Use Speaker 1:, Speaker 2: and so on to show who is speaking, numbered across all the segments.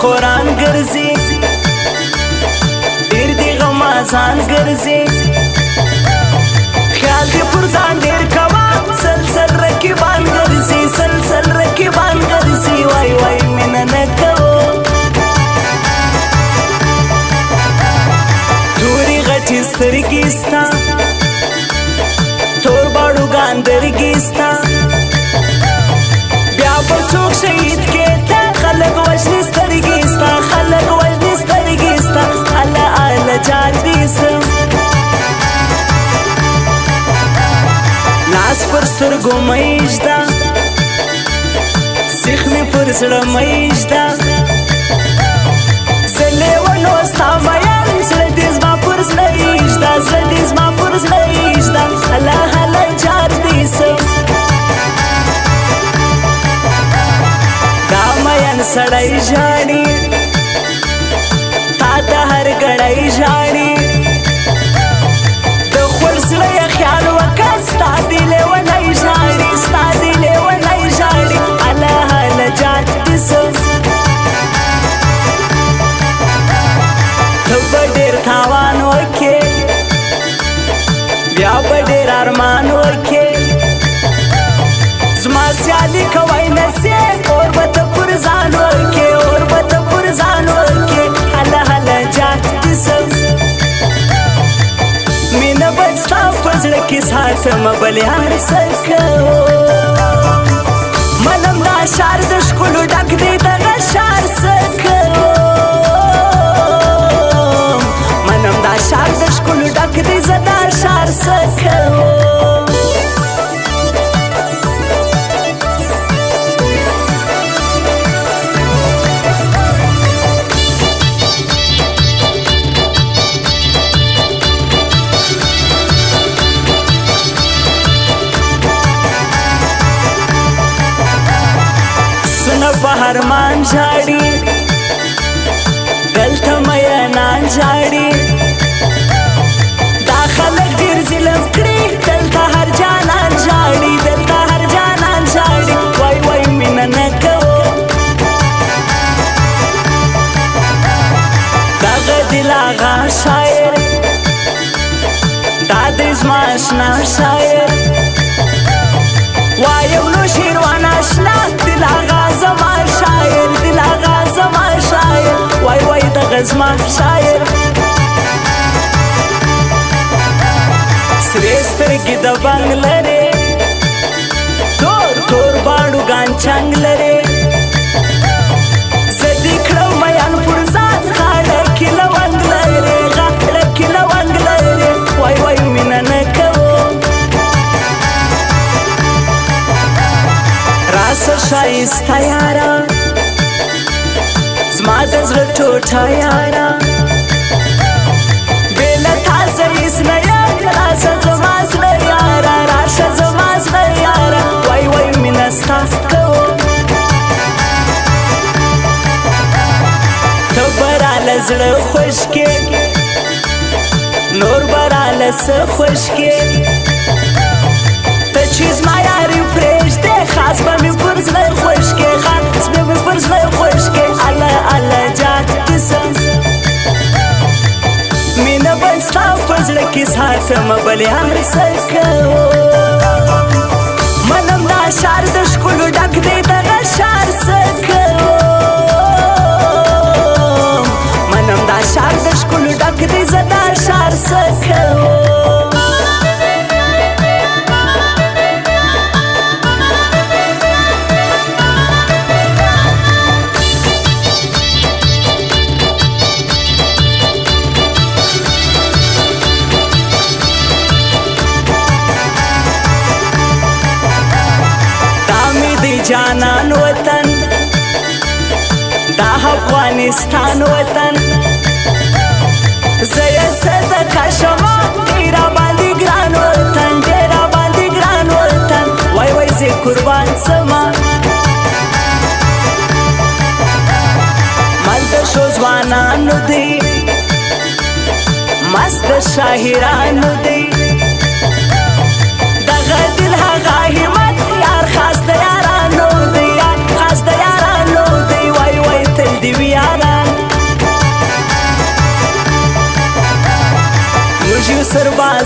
Speaker 1: خوران ګرځي ډېر دی غمازان ګرځي خیال دی پر ځان ډېر کوه سلسل رقیبان ګرځي سلسل رقیبان ګرځي وای وای مینه نه کوو تورې غټې سترګې ستا تور باړوګان درګې ستا بیا به څوک شهید کېته خلک وژني سترګې ستا خلک وژني سترګې ستا اله اله جان دې سم لاس پر سترګو مه ایږده سیخ مې پر زړه مه ایږده زه لیونو ستا مین زړه دې زما پر زړه ایږده زړه دې زما پر زړه ایږده هله هله جار دې سم دا مین سړی ژاړي تا ته هر ګړی ژاړي د خپل زړه یې خیال وکړه ستا دې لیونی ژاړي ستا دې لیونی ژاړي هله هله جار دې سم ته به ډېر تاوان وکې بیا به ډېر ارمان وکې زما سیالي کوی نسې اور به ته پر ځان ورکې اور به ته پر ځان ورکې هله هله جان دې سم مینه به ستا په زړه کې ساتمه بلې هر څه کوو منم دا ښار د ښکلو ډک دی دغه ښار څه کوم منم دا ښار د ښکلو ډک دی زه دا ښار څه کوم بهرمان ژاړي دلته مینان ژاړي دا خلک ډېر ظلم کړي دلته هر جانان ژاړي دلته هر جانان ژاړي وای وای مینه نه کوو دغه دل هغه شاعر دا دی زما اشنا شاعر وایم نو شیروان اشنا دل هغه زما شاعر دل هغه زما شاعر وای وای دغه زما شاعر سرې سترګې د بنګ لرې تور تور باړوګان چنګ لرې زه دې کړم میان پر ځان غاړه کې لونګ لرې غاړه کې لونګ لرې وای وای مینه نه کوو راسه ښایسته یاره زما د زړه ټوټه یاره بې له تا زه هېڅ نه یم راشه زما زړه یاره راشه زما زړه یاره وای وای مینه ستا کوم ته به راله زړه خوښ کې نور به راله څه خوښ کې ته چې زما یاري پرېږدې خاص به مې پر زړه خوښ کې خاص به مې پر زړه خوښ کې اله اله جان دې سم مینه به ستا په زړه کې ساتمه بلې هر څه کوو منم دا ښار د ښکلو ډک دی دغه ښار څه کوم منم دا ښار د ښکلو ډک دی زه دا ښار څه کوم جانان وطن دا افغانستان وطن زه یې صدقه شمه ډېر باندې ګران وطن ډېر باندې ګران وطن وای وای زه قربان شمه مال د شو ځوانانو دی مست شاعرانو دی دغه دل هغه همت یار خاص د یارانو دی یار خاص د یارانو دی وای وای تل دی ویار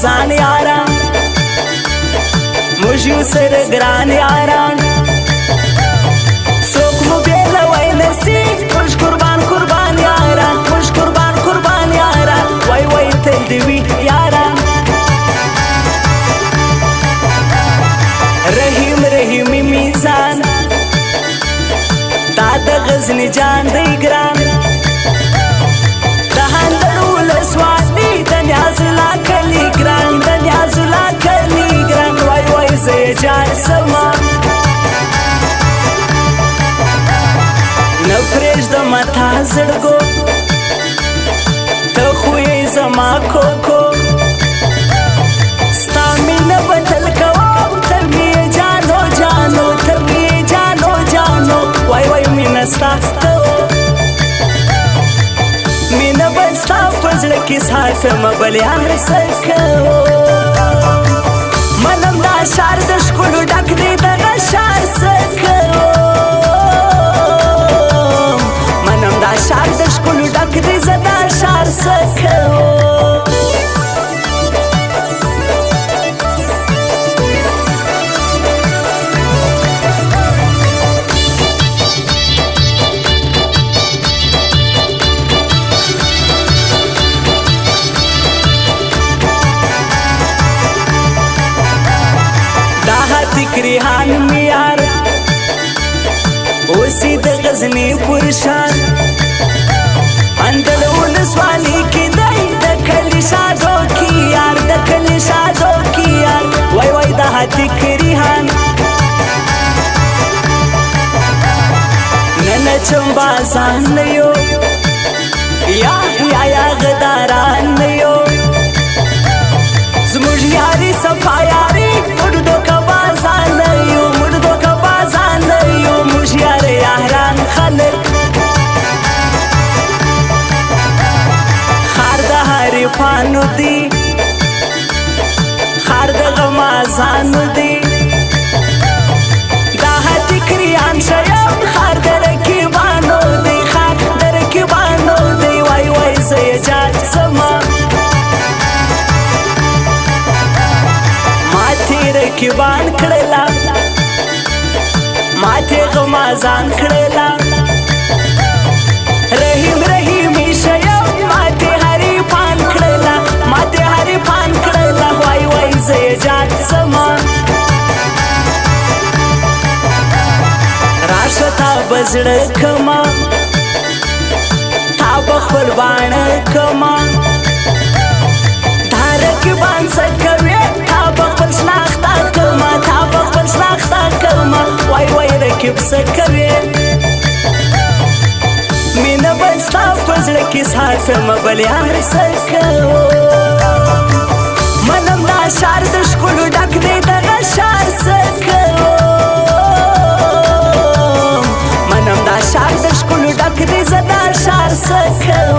Speaker 1: ځان یاران موږ یو سره ګران یاران څوک مو بېلوی نسي موږ قربان قربان یاران موږ قربان قربان یاران وای وای تل دې وي یاران رحیم رحیمي میزان دا د غزني جان دی ګران د هندړ ولسوالي د نیاز لا کلي ګران د نیاز لا کلي ګران وای وای زه جان سما نه پرېږدمه تا زړګو ته خو یې زما کوکو ستا مینه به تل کوم تل مې یې جانو جانو تل مې یې جانو جانو وای وای مینه ستا مینه به ستا په زړه کې ساتمه بل یار څه کوو منم دا ښار د ښکلو ډک دی دغه ښار څه کوم منم دا ښار د ښکلو ډک دی زه دا ښار څه کوم ریحان میار اوسی د غزنی پرشان اندل ولسوالی کی دی د کلی شادو کی یار د کلی شادو کی یار وای وای د هاتیک ریحان نن چمبازان یو یا یا یا غداران یو زموږ یاري صفا یاري مردو کبازان یو مردو کبازان یو موږ یاري یاران خلک خار د حریفانو دی خار د غمازانو دی دا هتکریان شیم خار د رکیبانو دی خار د رکیبانو دی وای وای زه جات سما رکیبان کړلا ماته غمازان کړلا رحیم رحیمي شیم ماته حریفان کړلا ماته حریفان کړلا وای وای زه جات سما راشه تا بزړه کما تا بخل باڼه کما دا رکیبان څه کوي تا بخل شناخته کما تا بخل شناخته کما وای وای رکیب څه کوي مینه به ستا په زړه کې ساتمه بل یار څه کوو منم دا ښار د ښکلو ډک دی دغه ښار څه کوم منم دا ښار د ښکلو ډک دی زه دا ښار څه کوم